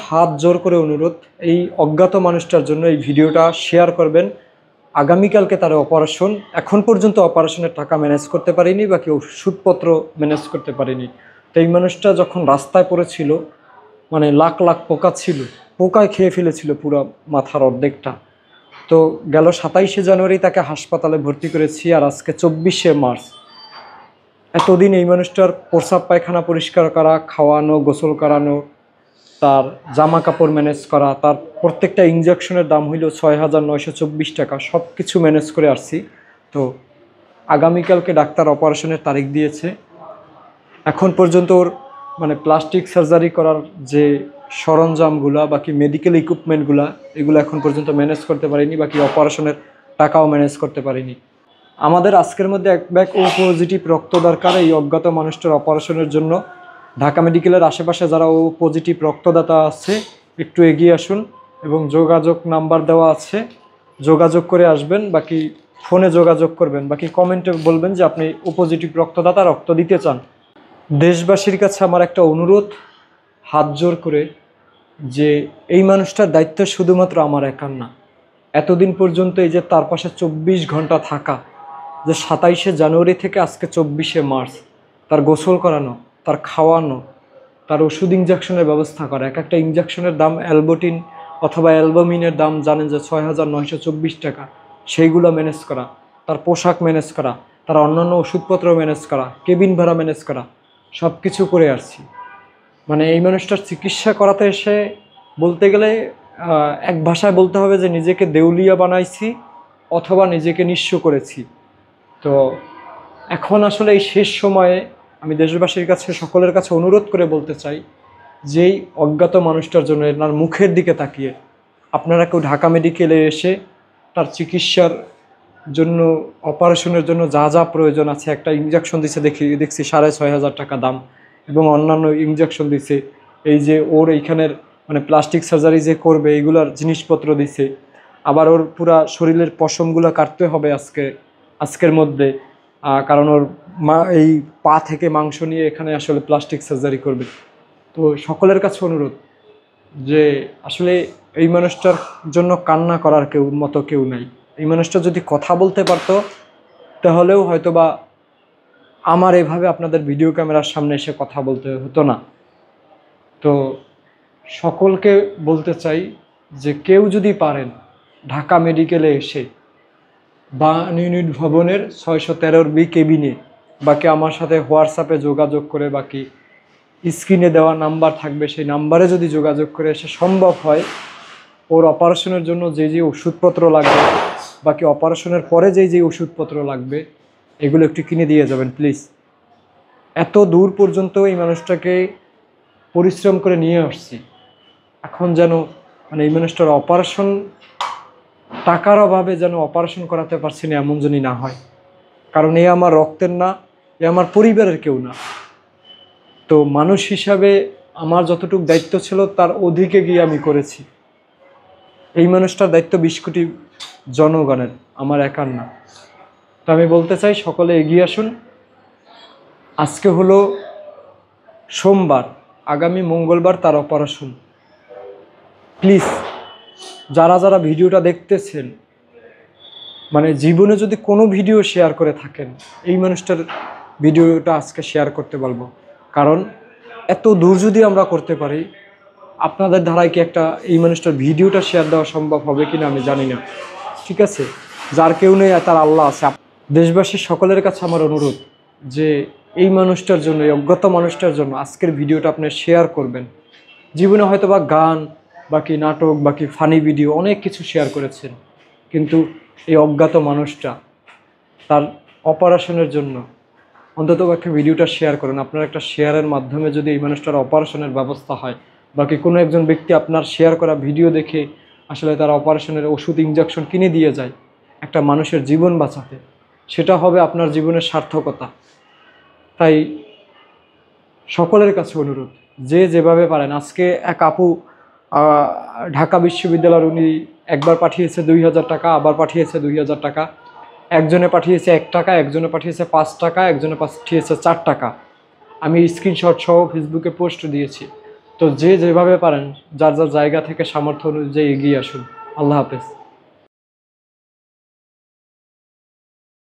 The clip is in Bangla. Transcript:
হাত জোর করে অনুরোধ, এই অজ্ঞাত মানুষটার জন্য এই ভিডিওটা শেয়ার করবেন। আগামীকালকে তার অপারেশন, এখন পর্যন্ত অপারেশনের টাকা ম্যানেজ করতে পারিনি, বাকি ওষুধপত্র ম্যানেজ করতে পারিনি। তো এই মানুষটা যখন রাস্তায় পড়েছিল, মানে লাখ লাখ পোকা ছিল, পোকায় খেয়ে ফেলেছিল পুরো মাথার অর্ধেকটা। তো গেল 27শে জানুয়ারি তাকে হাসপাতালে ভর্তি করেছি, আর আজকে 24শে মার্চ। এতদিন এই মানুষটার প্রস্রাব পায়খানা পরিষ্কার করা, খাওয়ানো, গোসল করানো, তার জামা কাপড় ম্যানেজ করা, তার প্রত্যেকটা ইঞ্জেকশনের দাম হইল 6,924 টাকা, সব কিছু ম্যানেজ করে আসছি। তো আগামীকালকে ডাক্তার অপারেশনের তারিখ দিয়েছে। এখন পর্যন্ত ওর মানে প্লাস্টিক সার্জারি করার যে সরঞ্জামগুলো, বাকি মেডিকেল ইকুইপমেন্টগুলো, এগুলো এখন পর্যন্ত ম্যানেজ করতে পারিনি, বাকি অপারেশনের টাকাও ম্যানেজ করতে পারিনি। আমাদের আজকের মধ্যে এক ব্যাগ ও পজিটিভ রক্ত দরকার এই অজ্ঞাত মানুষটার অপারেশনের জন্য। ঢাকা মেডিকেলের আশেপাশে যারা ও পজিটিভ রক্তদাতা আছে একটু এগিয়ে আসুন, এবং যোগাযোগ নাম্বার দেওয়া আছে, যোগাযোগ করে আসবেন। বাকি ফোনে যোগাযোগ করবেন, বাকি কমেন্টে বলবেন যে আপনি ও পজিটিভ রক্তদাতা, রক্ত দিতে চান। দেশবাসীর কাছে আমার একটা অনুরোধ, হাত জোর করে, যে এই মানুষটার দায়িত্ব শুধুমাত্র আমার একার না। এতদিন পর্যন্ত এই যে তার পাশে 24 ঘন্টা থাকা, যে 27শে জানুয়ারি থেকে আজকে 24শে মার্চ, তার গোসল করানো, তার খাওয়ানো, তার ওষুধ ইঞ্জেকশনের ব্যবস্থা করা। এক একটা ইঞ্জেকশনের দাম অ্যালবোটিন অথবা অ্যালবামিনের দাম জানেন যে 6,924 টাকা, সেইগুলো ম্যানেজ করা, তার পোশাক ম্যানেজ করা, তার অন্যান্য ওষুধপত্র ম্যানেজ করা, কেবিন ভাড়া ম্যানেজ করা, সব কিছু করে আসছি। মানে এই মানুষটার চিকিৎসা করাতে এসে বলতে গেলে এক ভাষায় বলতে হবে যে নিজেকে দেউলিয়া বানাইছি অথবা নিজেকে নিঃস্ব করেছি। তো এখন আসলে এই শেষ সময়ে আমি দেশবাসীর কাছে, সকলের কাছে অনুরোধ করে বলতে চাই, যেই অজ্ঞাত মানুষটার জন্য এনার মুখের দিকে তাকিয়ে আপনারা কেউ ঢাকা মেডিকেলে এসে তার চিকিৎসার জন্য, অপারেশনের জন্য যা যা প্রয়োজন আছে, একটা ইঞ্জেকশন দিছে দেখছি 6,500 টাকা দাম, এবং অন্যান্য ইঞ্জেকশন দিছে, এই যে ওর এইখানের মানে প্লাস্টিক সার্জারি যে করবে এইগুলার জিনিসপত্র দিছে, আবার ওর পুরা শরীরের পশমগুলো কাটতে হবে আজকের মধ্যে, কারণ ওর এই পা থেকে মাংস নিয়ে এখানে আসলে প্লাস্টিক সার্জারি করবে। তো সকলের কাছে অনুরোধ যে আসলে এই মানুষটার জন্য কান্না করার কেউ নাই। এই মানুষটা যদি কথা বলতে পারতো তাহলেও হয়তোবা আমার এভাবে আপনাদের ভিডিও ক্যামেরার সামনে এসে কথা বলতে হতো না। তো সকলকে বলতে চাই যে কেউ যদি পারেন ঢাকা মেডিকেলে এসে বা ইউনিট ভবনের 613 বি কেবিনে, বাকি আমার সাথে হোয়াটসঅ্যাপে যোগাযোগ করে, বাকি স্ক্রিনে দেওয়া নাম্বার থাকবে সেই নাম্বারে যদি যোগাযোগ করে এসে সম্ভব হয় ওর অপারেশনের জন্য যে যে ওষুধপত্র লাগবে, বাকি অপারেশনের পরে যে ওষুধপত্র লাগবে, এগুলো একটু কিনে দিয়ে যাবেন প্লিজ। এত দূর পর্যন্ত এই মানুষটাকে পরিশ্রম করে নিয়ে আসছি, এখন যেন মানে এই মানুষটার অপারেশন, টাকার অভাবে যেন অপারেশন করাতে পারছি না এমন জনই না হয়, কারণ এ আমার রক্তের না, এ আমার পরিবারের কেউ না। তো মানুষ হিসাবে আমার যতটুকু দায়িত্ব ছিল তার অধিকে গিয়ে আমি করেছি। এই মানুষটার দায়িত্ব 20 কোটি জনগণের, আমার একার না। তো আমি বলতে চাই সকলে এগিয়ে আসুন। আজকে হলো সোমবার, আগামী মঙ্গলবার তার অপারেশন। প্লিজ যারা যারা ভিডিওটা দেখতেছেন, মানে জীবনে যদি কোনো ভিডিও শেয়ার করে থাকেন, এই মানুষটার ভিডিওটা আজকে শেয়ার করতে বলবো, কারণ এত দূর যদি আমরা করতে পারি, আপনাদের ধারায় কি একটা এই মানুষটার ভিডিওটা শেয়ার দেওয়া সম্ভব হবে কিনা আমি জানি না। ঠিক আছে, যার কেউ নেই তার আল্লাহ আছে। দেশবাসীর সকলের কাছে আমার অনুরোধ যে এই মানুষটার জন্য, এই অজ্ঞাত মানুষটার জন্য আজকের ভিডিওটা আপনি শেয়ার করবেন। জীবনে হয়তো বা গান, বাকি নাটক, বাকি ফানি ভিডিও অনেক কিছু শেয়ার করেছেন, কিন্তু এই অজ্ঞাত মানুষটা তার অপারেশনের জন্য অন্তত একটা ভিডিওটা শেয়ার করেন। আপনার একটা শেয়ারের মাধ্যমে যদি এই মানুষটার অপারেশনের ব্যবস্থা হয়, বাকি কোনো একজন ব্যক্তি আপনার শেয়ার করা ভিডিও দেখে আসলে তার অপারেশনের ওষুধ ইঞ্জেকশন কিনে দিয়ে যায় একটা মানুষের জীবন বাঁচাতে, সেটা হবে আপনার জীবনের সার্থকতা। তাই সকলের কাছে অনুরোধ, যে যেভাবে পারেন। আজকে এক আপু ঢাকা বিশ্ববিদ্যালয়ের, উনি একবার পাঠিয়েছে 2,000 টাকা, আবার পাঠিয়েছে 2,000 টাকা, একজনে পাঠিয়েছে 1 টাকা, একজনে পাঠিয়েছে 5 টাকা, একজনে পাঠিয়েছে 4 টাকা। আমি স্ক্রিনশট সহ ফেসবুকে পোস্ট দিয়েছি। তো যে যেভাবে পারেন যার যার জায়গা থেকে সামর্থ্য অনুযায়ী এগিয়ে আসুন। আল্লাহ হাফেজ।